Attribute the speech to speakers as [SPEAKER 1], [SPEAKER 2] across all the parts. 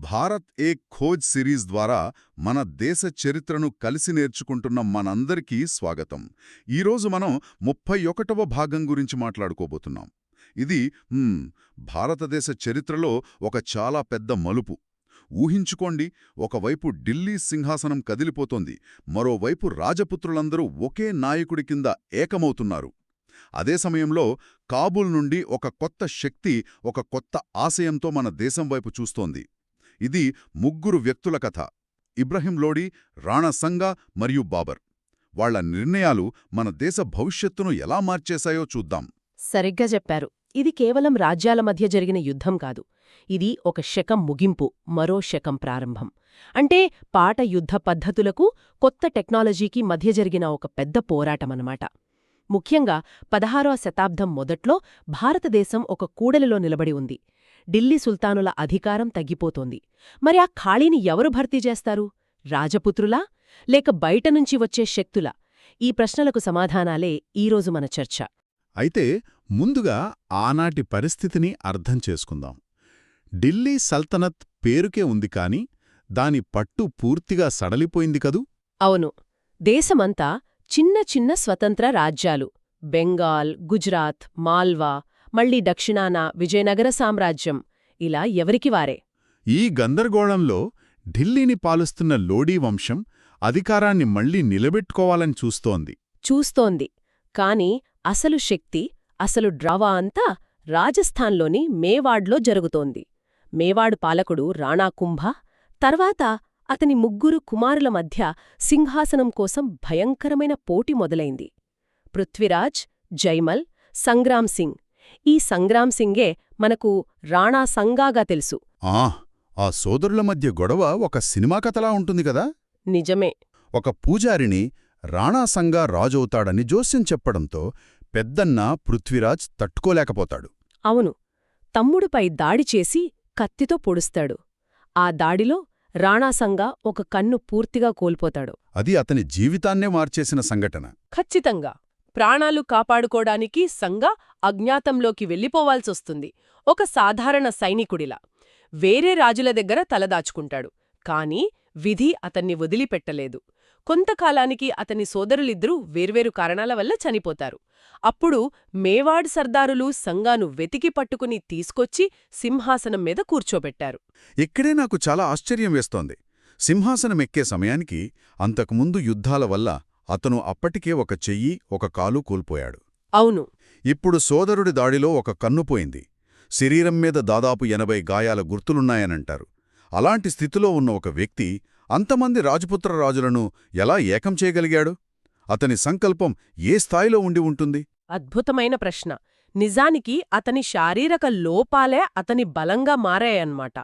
[SPEAKER 1] భారత్ ఏక్ ఖోజ్ series ద్వారా మన దేశ చరిత్రను కలిసి నేర్చుకుంటున్న మనందరికీ స్వాగతం. ఈరోజు మనం 31వ భాగం గురించి మాట్లాడుకోబోతున్నాం. ఇది భారతదేశ చరిత్రలో ఒక చాలా పెద్ద మలుపు. ఊహించుకోండి, ఒకవైపు ఢిల్లీ సింహాసనం కదిలిపోతోంది, మరోవైపు రాజపుత్రులందరూ ఒకే నాయకుడి కింద ఏకమవుతున్నారు. అదే సమయంలో కాబూల్ నుండి ఒక కొత్త శక్తి, ఒక కొత్త ఆశయంతో మన దేశం వైపు చూస్తోంది. ఇది ముగ్గురు వ్యక్తుల కథ: ఇబ్రహీం లోడీ, రాణా సంగా మరియు బాబర్. వాళ్ల నిర్ణయాలు మన దేశ భవిష్యత్తును ఎలా మార్చేశాయో చూద్దాం.
[SPEAKER 2] సరిగ్గా చెప్పారు. ఇది కేవలం రాజ్యాల మధ్య జరిగిన యుద్ధం కాదు. ఇది ఒక శకం ముగింపు, మరో శకం ప్రారంభం. అంటే పాత యుద్ధ పద్ధతులకు, కొత్త టెక్నాలజీకి మధ్య జరిగిన ఒక పెద్ద పోరాటమన్నమాట. ముఖ్యంగా 16వ శతాబ్దం మొదట్లో భారతదేశం ఒక కూడలిలో నిలబడి ఉంది. ఢిల్లీ సుల్తానుల అధికారం తగ్గిపోతోంది. మరి ఆ ఖాళీని ఎవరు భర్తీ చేస్తారు? రాజపుత్రులా, లేక బయటనుంచి వచ్చే శక్తులా? ఈ ప్రశ్నలకు సమాధానాలే ఈరోజు మన చర్చ.
[SPEAKER 3] అయితే ముందుగా ఆనాటి పరిస్థితిని అర్థం చేసుకుందాం. ఢిల్లీ సల్తనత్ పేరుకే ఉంది కాని దాని పట్టు పూర్తిగా సడలిపోయింది కదూ.
[SPEAKER 2] అవును. దేశమంతా చిన్న చిన్న స్వతంత్ర రాజ్యాలు: బెంగాల్, గుజరాత్, మాల్వా, మళ్లీ దక్షిణాన విజయనగర సామ్రాజ్యం, ఇలా ఎవరికివారే.
[SPEAKER 3] ఈ గందరగోళంలో ఢిల్లీని పాలిస్తున్న లోడీ వంశం అధికారాన్ని మళ్లీ నిలబెట్టుకోవాలని చూస్తోంది. కాని అసలు శక్తి, అసలు డ్రావా అంతా రాజస్థాన్లోని మేవాడ్లో జరుగుతోంది. మేవాడు పాలకుడు రాణా కుంభా, తర్వాత అతని ముగ్గురు కుమారుల మధ్య సింహాసనం కోసం భయంకరమైన పోటీ మొదలైంది. పృథ్వీరాజ్, జైమల్, సంగ్రామ్ సింగ్. ఈ సంగ్రామ్ సింగే మనకు రాణా సంగాగా తెలుసు. ఆ సోదరుల మధ్య గొడవ ఒక సినిమా కథలా ఉంటుంది కదా.
[SPEAKER 2] నిజమే.
[SPEAKER 3] ఒక పూజారిని రాణా సంగా రాజవుతాడని జోస్యం చెప్పడంతో పెద్దన్న పృథ్వీరాజ్ తట్టుకోలేకపోతాడు.
[SPEAKER 2] అవును. తమ్ముడిపై దాడి చేసి కత్తితో పొడుస్తాడు. ఆ దాడిలో రాణాసంగా ఒక కన్ను పూర్తిగా కోల్పోతాడు.
[SPEAKER 3] అది అతని జీవితాన్నే మార్చేసిన సంఘటన.
[SPEAKER 2] ఖచ్చితంగా. ప్రాణాలు కాపాడుకోడానికి సంగా అజ్ఞాతంలోకి వెళ్ళిపోవాల్సొస్తుంది. ఒక సాధారణ సైనికుడిలా వేరే రాజుల దగ్గర తలదాచుకుంటాడు. కాని విధి అతన్ని వదిలిపెట్టలేదు. కొంతకాలానికి అతని సోదరులిద్దరూ వేర్వేరు కారణాల వల్ల చనిపోతారు. అప్పుడు మేవాడ్ సర్దారులు సంగాను వెతికి పట్టుకుని తీసుకొచ్చి సింహాసనం మీద కూర్చోబెట్టారు.
[SPEAKER 3] ఇక్కడే నాకు చాలా ఆశ్చర్యం వేస్తోంది. సింహాసనమెక్కే సమయానికి అంతకుముందు యుద్ధాల వల్ల అతను అప్పటికే ఒక చెయ్యి, ఒక కాలు కోల్పోయాడు.
[SPEAKER 2] అవును.
[SPEAKER 3] ఇప్పుడు సోదరుడి దాడిలో ఒక కన్ను పోయింది. శరీరం మీద దాదాపు 80 గాయాల గుర్తులున్నాయనంటారు. అలాంటి స్థితిలో ఉన్న ఒక వ్యక్తి అంతమంది రాజపుత్ర రాజులను ఎలా ఏకం చేయగలిగాడు? అతని సంకల్పం ఏ స్థాయిలో ఉండి ఉంటుంది?
[SPEAKER 2] అద్భుతమైన ప్రశ్న. నిజానికి అతని శారీరక లోపాలే అతని బలంగా మారాయన్నమాట.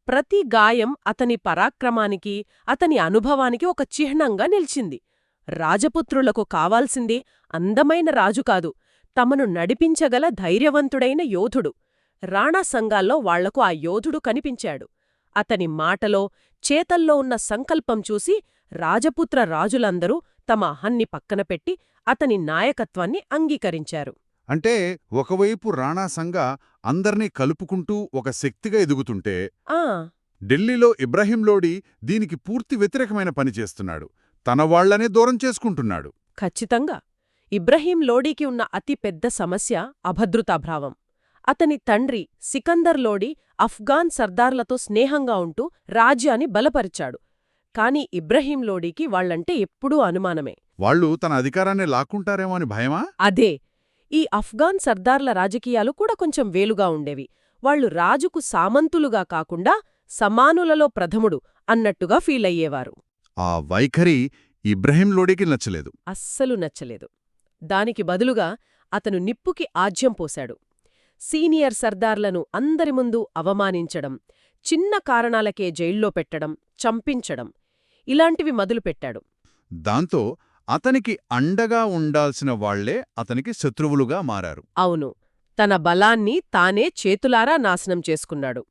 [SPEAKER 2] ప్రతి గాయం అతని పరాక్రమానికి, అతని అనుభవానికి ఒక చిహ్నంగా నిలిచింది. రాజపుత్రులకు కావాల్సింది అందమైన రాజు కాదు, తమను నడిపించగల ధైర్యవంతుడైన యోధుడు. రాణా సంగాల్లో వాళ్లకు ఆ యోధుడు కనిపించాడు. అతని మాటలో, చేతల్లో ఉన్న సంకల్పం చూసి రాజపుత్ర రాజులందరూ తమ అహన్ని పక్కనపెట్టి అతని నాయకత్వాన్ని అంగీకరించారు.
[SPEAKER 3] అంటే ఒకవైపు రాణా సంగా అందర్నీ కలుపుకుంటూ ఒక శక్తిగా ఎదుగుతుంటే, ఢిల్లీలో ఇబ్రహీం లోడీ దీనికి పూర్తి వ్యతిరేకమైన పని చేస్తున్నాడు. తన వాళ్లనే దూరం చేసుకుంటున్నాడు.
[SPEAKER 2] ఖచ్చితంగా. ఇబ్రహీం లోడీకి ఉన్న అతి పెద్ద సమస్య అభద్రతాభావం. అతని తండ్రి సికందర్ లోడీ అఫ్ఘాన్ సర్దార్లతో స్నేహంగా ఉంటూ రాజ్యాన్ని బలపరిచాడు. కాని ఇబ్రహీం లోడీకి వాళ్లంటే ఎప్పుడూ అనుమానమే.
[SPEAKER 3] వాళ్ళు తన అధికారాన్ని లాక్కుంటారేమో అని భయమా?
[SPEAKER 2] అదే. ఈ అఫ్ఘాన్ సర్దార్ల రాజకీయాలు కూడా కొంచెం వేలుగా ఉండేవి. వాళ్లు రాజుకు సామంతులుగా కాకుండా సమానులలో ప్రథముడు అన్నట్టుగా ఫీలయ్యేవారు.
[SPEAKER 3] ఆ వైఖరి ఇబ్రహీం లోడీకి నచ్చలేదు.
[SPEAKER 2] అస్సలు నచ్చలేదు. దానికి బదులుగా అతను నిప్పుకి ఆజ్యం పోశాడు. సీనియర్ సర్దార్లను అందరి ముందు అవమానించడం, చిన్న కారణాలకే జైల్లో పెట్టడం, చంపించడం, ఇలాంటివి మొదలుపెట్టాడు.
[SPEAKER 3] దాంతో అతనికి అండగా ఉండాల్సిన వాళ్లే అతనికి శత్రువులుగా మారారు.
[SPEAKER 2] అవును. తన బలాన్ని తానే చేతులారా నాశనం చేసుకున్నాడు.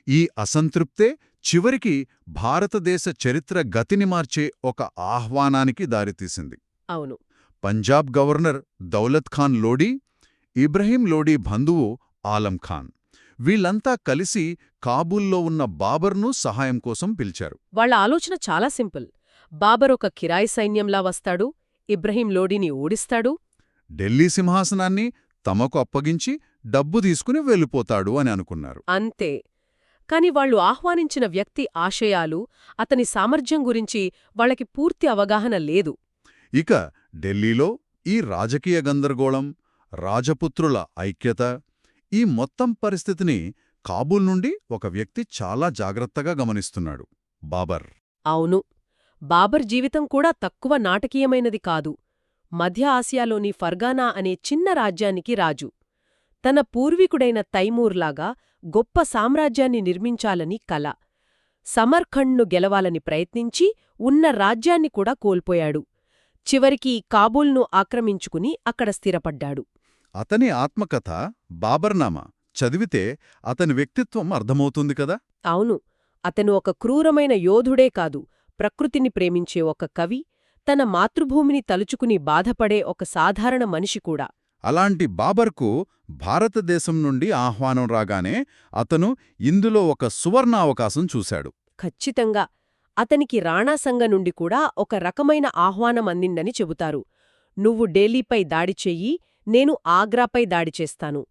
[SPEAKER 3] ఈ అసంతృప్తే చివరికి భారతదేశ చరిత్ర గతిని మార్చే ఒక ఆహ్వానానికి దారితీసింది.
[SPEAKER 2] అవును.
[SPEAKER 3] పంజాబ్ గవర్నర్ దౌలత్ ఖాన్ లోడీ, ఇబ్రహీం లోడీ బంధువు ఆలం ఖాన్,
[SPEAKER 1] వీళ్లంతా కలిసి కాబూల్లో ఉన్న బాబర్ను సహాయం కోసం పిలిచారు.
[SPEAKER 2] వాళ్ళ ఆలోచన చాలా సింపుల్. బాబర్ ఒక కిరాయి సైన్యంలా వస్తాడు, ఇబ్రహీం లోడీని ఓడిస్తాడు.
[SPEAKER 1] ఢిల్లీ సింహాసనాన్ని తమకు అప్పగించి డబ్బు తీసుకుని వెళ్ళిపోతాడు అని అనుకున్నారు.
[SPEAKER 2] అంతే. కాని వాళ్ళు ఆహ్వానించిన వ్యక్తి ఆశయాలు, అతని సామర్థ్యం గురించి వాళ్ళకి పూర్తి అవగాహన లేదు.
[SPEAKER 1] ఇక ఢిల్లీలో ఈ రాజకీయ గందరగోళం, రాజపుత్రుల ఐక్యత, ఈ మొత్తం పరిస్థితిని కాబూల్ నుండి ఒక వ్యక్తి చాలా జాగ్రత్తగా గమనిస్తున్నాడు: బాబర్.
[SPEAKER 2] అవును, బాబర్ జీవితం కూడా తక్కువ నాటకీయమైనది కాదు. మధ్య ఆసియాలోని ఫర్గానా అనే చిన్న రాజ్యానికి రాజు. తన పూర్వీకుడైన తైమూర్లాగా గొప్ప సామ్రాజ్యాన్ని నిర్మించాలని కల. సమర్ఖండ్ను గెలవాలని ప్రయత్నించి ఉన్న రాజ్యాన్ని కూడా కోల్పోయాడు. చివరికి కాబూల్ను ఆక్రమించుకుని అక్కడ స్థిరపడ్డాడు.
[SPEAKER 1] అతని ఆత్మకథ బాబర్నామా చదివితే అతని వ్యక్తిత్వం అర్థమవుతుంది కదా.
[SPEAKER 2] అవును, అతను ఒక క్రూరమైన యోధుడే కాదు, ప్రకృతిని ప్రేమించే ఒక కవి, తన మాతృభూమిని తలుచుకుని బాధపడే ఒక సాధారణ మనిషి కూడా.
[SPEAKER 1] అలాంటి బాబర్కు భారతదేశం నుండి ఆహ్వానం రాగానే అతను ఇందులో ఒక సువర్ణావకాశం చూశాడు.
[SPEAKER 2] ఖచ్చితంగా. అతనికి రాణాసంగ నుండి కూడా ఒక రకమైన ఆహ్వానం అందిందని చెబుతారు. నువ్వు ఢిల్లీపై దాడి చెయ్యి, నేను ఆగ్రాపై దాడి చేస్తాను.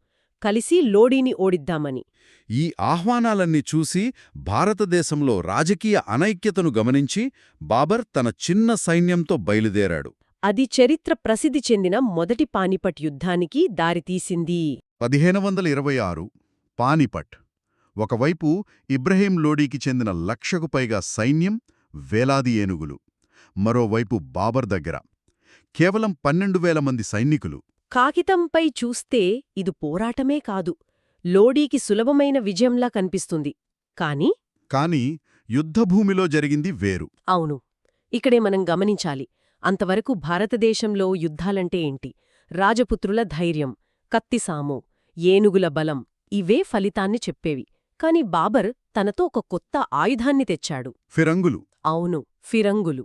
[SPEAKER 2] కలిసి లోడీని ఓడిద్దామని.
[SPEAKER 1] ఈ ఆహ్వానాలన్నీ చూసి భారతదేశంలో రాజకీయ అనైక్యతను గమనించి బాబర్ తన చిన్న సైన్యంతో బయలుదేరాడు.
[SPEAKER 2] అది చరిత్ర ప్రసిద్ధి చెందిన మొదటి పానిపట్ యుద్ధానికి దారితీసింది.
[SPEAKER 1] 1526 పానిపట్. ఒకవైపు ఇబ్రహీం లోడీకి చెందిన 1,00,000కు పైగా సైన్యం, వేలాది ఏనుగులు. మరోవైపు బాబర్ దగ్గర కేవలం 12,000 మంది సైనికులు.
[SPEAKER 2] కాగితంపై చూస్తే ఇది పోరాటమే కాదు, లోడీకి సులభమైన విజయంలా కనిపిస్తుంది. కాని
[SPEAKER 1] యుద్ధభూమిలో జరిగింది వేరు.
[SPEAKER 2] అవును, ఇక్కడే మనం గమనించాలి. అంతవరకు భారతదేశంలో యుద్ధాలంటే ఏంటి? రాజపుత్రుల ధైర్యం, కత్తిసాము, ఏనుగుల బలం ఇవే ఫలితాన్ని చెప్పేవి. కాని బాబర్ తనతో ఒక కొత్త ఆయుధాన్ని తెచ్చాడు.
[SPEAKER 1] ఫిరంగులు.
[SPEAKER 2] అవును, ఫిరంగులు.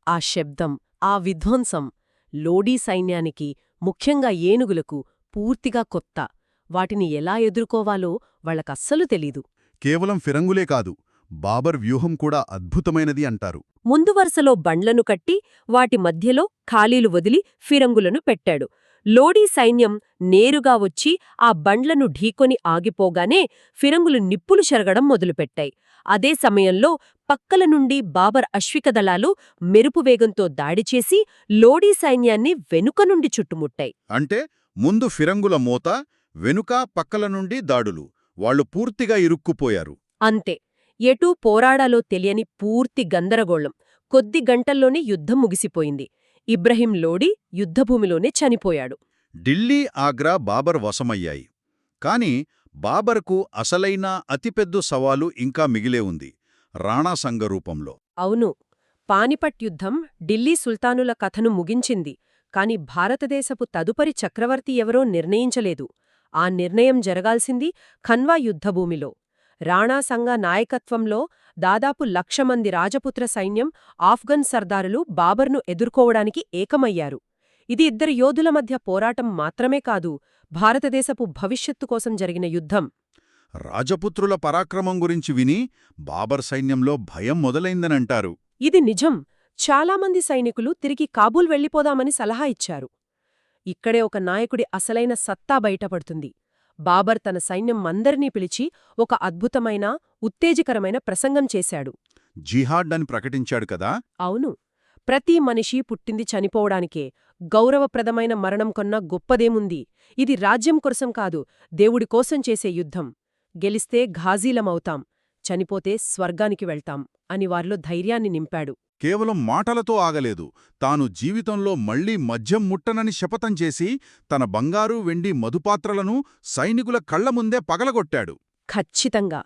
[SPEAKER 2] ఆ శబ్దం, ఆ విధ్వంసం లోడీ సైన్యానికి, ముఖ్యంగా ఏనుగులకు పూర్తిగా కొత్త. వాటిని ఎలా ఎదుర్కోవాలో వాళ్లకస్సలు తెలీదు.
[SPEAKER 1] కేవలం ఫిరంగులే కాదు, బాబర్ వ్యూహం కూడా అద్భుతమైనది అంటారు.
[SPEAKER 2] ముందు వరుసలో బండ్లను కట్టి వాటి మధ్యలో ఖాళీలు వదిలి ఫిరంగులను పెట్టాడు. లోడీ సైన్యం నేరుగా వచ్చి ఆ బండ్లను ఢీకొని ఆగిపోగానే ఫిరంగులు నిప్పులు చెరగడం మొదలుపెట్టాయి. అదే సమయంలో పక్కల నుండి బాబర్ అశ్వికదళాలు మెరుపువేగంతో దాడిచేసి లోడీ సైన్యాన్ని వెనుక నుండి చుట్టుముట్టాయి.
[SPEAKER 1] అంటే ముందు ఫిరంగుల మోత, వెనుక పక్కల నుండి దాడులు. వాళ్లు పూర్తిగా ఇరుక్కుపోయారు.
[SPEAKER 2] అంతే. ఎటూ పోరాడాలో తెలియని పూర్తి గందరగోళం. కొద్ది గంటల్లోనే యుద్ధం ముగిసిపోయింది. ఇబ్రహీం లోడీ యుద్ధభూమిలోనే చనిపోయాడు.
[SPEAKER 1] ఢిల్లీ, ఆగ్రా బాబర్ వశమయ్యాయి. కాని బాబర్కు అసలైన అతిపెద్ద సవాలు ఇంకా మిగిలే ఉంది: రాణాసంగ రూపంలో.
[SPEAKER 2] అవును, పానిపట్ యుద్ధం ఢిల్లీ సుల్తానుల కథను ముగించింది. కాని భారతదేశపు తదుపరి చక్రవర్తి ఎవరో నిర్ణయించలేదు. ఆ నిర్ణయం జరగాల్సింది ఖన్వా యుద్ధభూమిలో. రాణాసంగ నాయకత్వంలో దాదాపు 1,00,000 మంది రాజపుత్ర సైన్యం, ఆఫ్ఘన్ సర్దారులు బాబర్ను ఎదుర్కోవడానికి ఏకమయ్యారు. ఇది ఇద్దరు యోధుల మధ్య పోరాటం మాత్రమే కాదు, భారతదేశపు భవిష్యత్తు కోసం జరిగిన యుద్ధం.
[SPEAKER 1] రాజపుత్రుల పరాక్రమం గురించి విని బాబర్ సైన్యంలో భయం మొదలైందనంటారు.
[SPEAKER 2] ఇది నిజం. చాలామంది సైనికులు తిరిగి కాబూల్ వెళ్ళిపోదామని సలహా ఇచ్చారు. ఇక్కడే ఒక నాయకుడి అసలైన సత్తా బయటపడుతుంది. బాబర్ తన సైన్యం అందరినీ పిలిచి ఒక అద్భుతమైన, ఉత్తేజకరమైన ప్రసంగం చేశాడు.
[SPEAKER 1] జిహాడ్ అని ప్రకటించాడు కదా.
[SPEAKER 2] అవును, ప్రతి మనిషి పుట్టింది చనిపోవడానికే. గౌరవప్రదమైన మరణం కన్నా గొప్పదేముంది? ఇది రాజ్యం కోసం కాదు, దేవుడి కోసం చేసే యుద్ధం. గెలిస్తే ఘాజీలమవుతాం, చనిపోతే స్వర్గానికి వెళ్తాం అని వారిలో ధైర్యాన్ని నింపాడు.
[SPEAKER 1] కేవలం మాటలతో ఆగలేదు. తాను జీవితంలో మళ్లీ మద్యం ముట్టనని శపథం చేసి తన బంగారు, వెండి మధుపాత్రలను సైనికుల కళ్ల ముందే పగలగొట్టాడు.
[SPEAKER 2] ఖచ్చితంగా.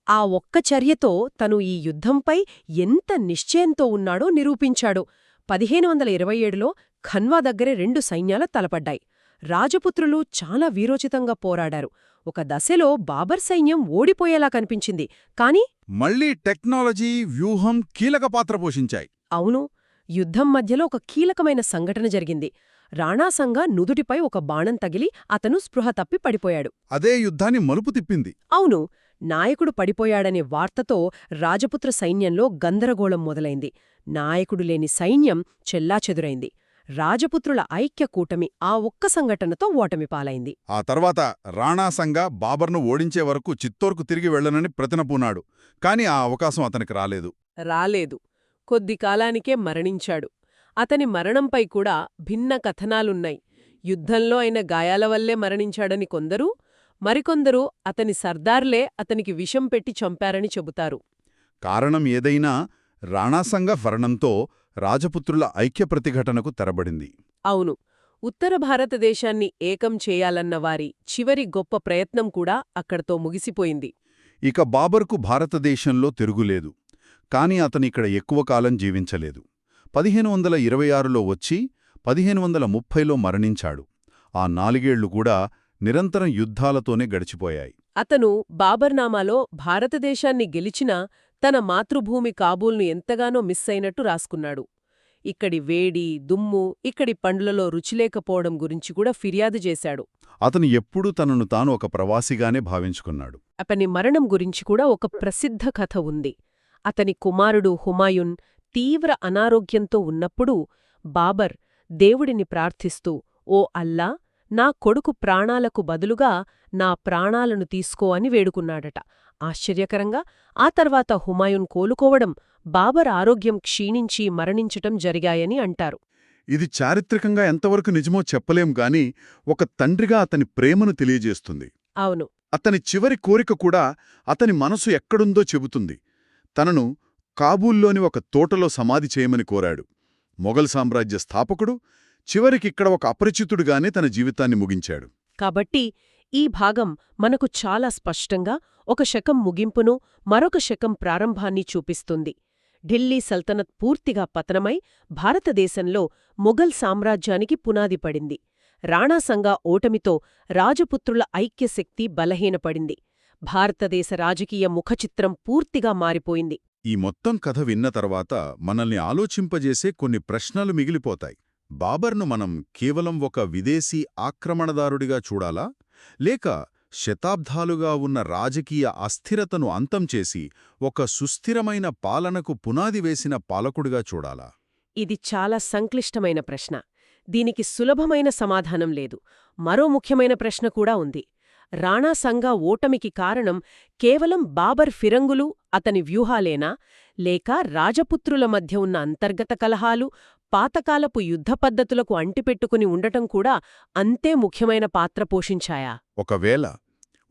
[SPEAKER 2] ఆ ఒక్క చర్యతో తను ఈ యుద్ధంపై ఎంత నిశ్చయంతో ఉన్నాడో నిరూపించాడు. 1527లో ఖన్వా దగ్గరే 2 సైన్యాలు తలపడ్డాయి. రాజపుత్రులు చాలా వీరోచితంగా పోరాడారు. ఒక దశలో బాబర్ సైన్యం ఓడిపోయేలా కనిపించింది. కాని
[SPEAKER 1] మళ్లీ టెక్నాలజీ, వ్యూహం కీలక పాత్ర పోషించాయి.
[SPEAKER 2] అవును, యుద్ధం మధ్యలో ఒక కీలకమైన సంఘటన జరిగింది. రాణాసంగా నుదుటిపై ఒక బాణం తగిలి అతను స్పృహ తప్పి పడిపోయాడు.
[SPEAKER 1] అదే యుద్ధాన్ని మలుపు తిప్పింది.
[SPEAKER 2] అవును, నాయకుడు పడిపోయాడనే వార్తతో రాజపుత్ర సైన్యంలో గందరగోళం మొదలైంది. నాయకుడు లేని సైన్యం చెల్లాచెదురైంది. రాజపుత్రుల ఐక్య కూటమి ఆ ఒక్క సంఘటనతో ఓటమి పాలైంది.
[SPEAKER 1] ఆ తర్వాత రాణాసంగా బాబర్ను ఓడించే వరకు చిత్తోర్కు తిరిగి వెళ్లనని ప్రతినపూనాడు. కాని ఆ అవకాశం అతనికి
[SPEAKER 2] రాలేదు. కొద్ది కాలానికే మరణించాడు. అతని మరణంపై కూడా భిన్న కథనాలున్నాయి. యుద్ధంలో అయిన గాయాల వల్లే మరణించాడని కొందరు, మరికొందరు అతని సర్దార్లే అతనికి విషం పెట్టి చంపారని చెబుతారు.
[SPEAKER 1] కారణం ఏదైనా రాణాసంగా మరణంతో రాజపుత్రుల ఐక్య ప్రతిఘటనకు తెరబడింది.
[SPEAKER 2] అవును, ఉత్తర భారతదేశాన్ని ఏకం చేయాలన్న వారి చివరి గొప్ప ప్రయత్నం కూడా అక్కడతో ముగిసిపోయింది.
[SPEAKER 1] ఇక బాబర్కు భారతదేశంలో తిరుగులేదు. కాని అతనిక్కడ ఎక్కువ కాలం జీవించలేదు. 1526లో వచ్చి 1530లో మరణించాడు. ఆ 4 ఏళ్లు కూడా నిరంతరం యుద్ధాలతోనే గడిచిపోయాయి.
[SPEAKER 2] అతను బాబర్నామాలో భారతదేశాన్ని గెలిచినా తన మాతృభూమి కాబూల్ను ఎంతగానో మిస్ అయినట్టు రాసుకున్నాడు. ఇక్కడి వేడి, దుమ్ము, ఇక్కడి పండ్లలో రుచిలేకపోవడం గురించి కూడా ఫిర్యాదు చేశాడు.
[SPEAKER 1] అతను ఎప్పుడూ తనను తాను ఒక ప్రవాసిగానే భావించుకున్నాడు.
[SPEAKER 2] అతని మరణం గురించి కూడా ఒక ప్రసిద్ధ కథ ఉంది. అతని కుమారుడు హుమాయున్ తీవ్ర అనారోగ్యంతో ఉన్నప్పుడు బాబర్ దేవుడిని ప్రార్థిస్తూ, ఓ అల్లా, నా కొడుకు ప్రాణాలకు బదులుగా నా ప్రాణాలను తీసుకో అని వేడుకున్నాడట. ఆశ్చర్యకరంగా ఆ తర్వాత హుమాయున్ కోలుకోవడం, బాబర్ ఆరోగ్యం క్షీణించి మరణించటం జరిగాయని అంటారు.
[SPEAKER 1] ఇది చారిత్రకంగా ఎంతవరకు నిజమో చెప్పలేం గాని ఒక తండ్రిగా అతని ప్రేమను తెలియజేస్తుంది.
[SPEAKER 2] అవును,
[SPEAKER 1] అతని చివరి కోరిక కూడా అతని మనసు ఎక్కడుందో చెబుతుంది. తనను కాబూల్లోని ఒక తోటలో సమాధి చేయమని కోరాడు. మొఘల్ సామ్రాజ్య స్థాపకుడు చివరికిక్కడ ఒక అపరిచితుడుగానే తన జీవితాన్ని ముగించాడు.
[SPEAKER 2] కాబట్టి ఈ భాగం మనకు చాలా స్పష్టంగా ఒక శకం ముగింపును, మరొక శకం ప్రారంభాన్ని చూపిస్తుంది. ఢిల్లీ సల్తనత్ పూర్తిగా పతనమై భారతదేశంలో మొఘల్ సామ్రాజ్యానికి పునాది పడింది. రాణాసంగా ఓటమితో రాజపుత్రుల ఐక్యశక్తి బలహీనపడింది. భారతదేశ రాజకీయ ముఖచిత్రం పూర్తిగా మారిపోయింది.
[SPEAKER 1] ఈ మొత్తం కథ విన్న తర్వాత మనల్ని ఆలోచింపజేసే కొన్ని ప్రశ్నలు మిగిలిపోతాయి. బాబర్ను మనం కేవలం ఒక విదేశీ ఆక్రమణదారుడిగా చూడాలా, లేక శతాబ్దాలుగా ఉన్న రాజకీయ అస్థిరతను అంతం చేసి ఒక సుస్థిరమైన పాలనకు పునాది వేసిన పాలకుడిగా చూడాలా?
[SPEAKER 2] ఇది చాలా సంక్లిష్టమైన ప్రశ్న. దీనికి సులభమైన సమాధానం లేదు. మరో ముఖ్యమైన ప్రశ్న కూడా ఉంది. రాణాసంగా ఓటమికి కారణం కేవలం బాబర్ ఫిరంగులు, అతని వ్యూహాలేనా, లేక రాజపుత్రుల మధ్య ఉన్న అంతర్గత కలహాలు, పాతకాలపు యుద్ధ పద్ధతులకు అంటిపెట్టుకుని ఉండటం కూడా అంతే ముఖ్యమైన పాత్ర పోషించాయా?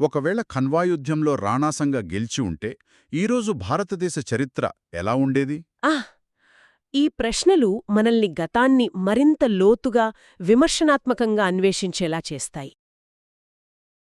[SPEAKER 1] ఒకవేళ ఖన్వా యుద్ధంలో రాణాసంగా గెలిచి ఉంటే ఈరోజు భారతదేశ చరిత్ర ఎలా ఉండేది?
[SPEAKER 2] ఈ ప్రశ్నలు మనల్ని గతాన్ని మరింత లోతుగా, విమర్శనాత్మకంగా అన్వేషించేలా చేస్తాయి.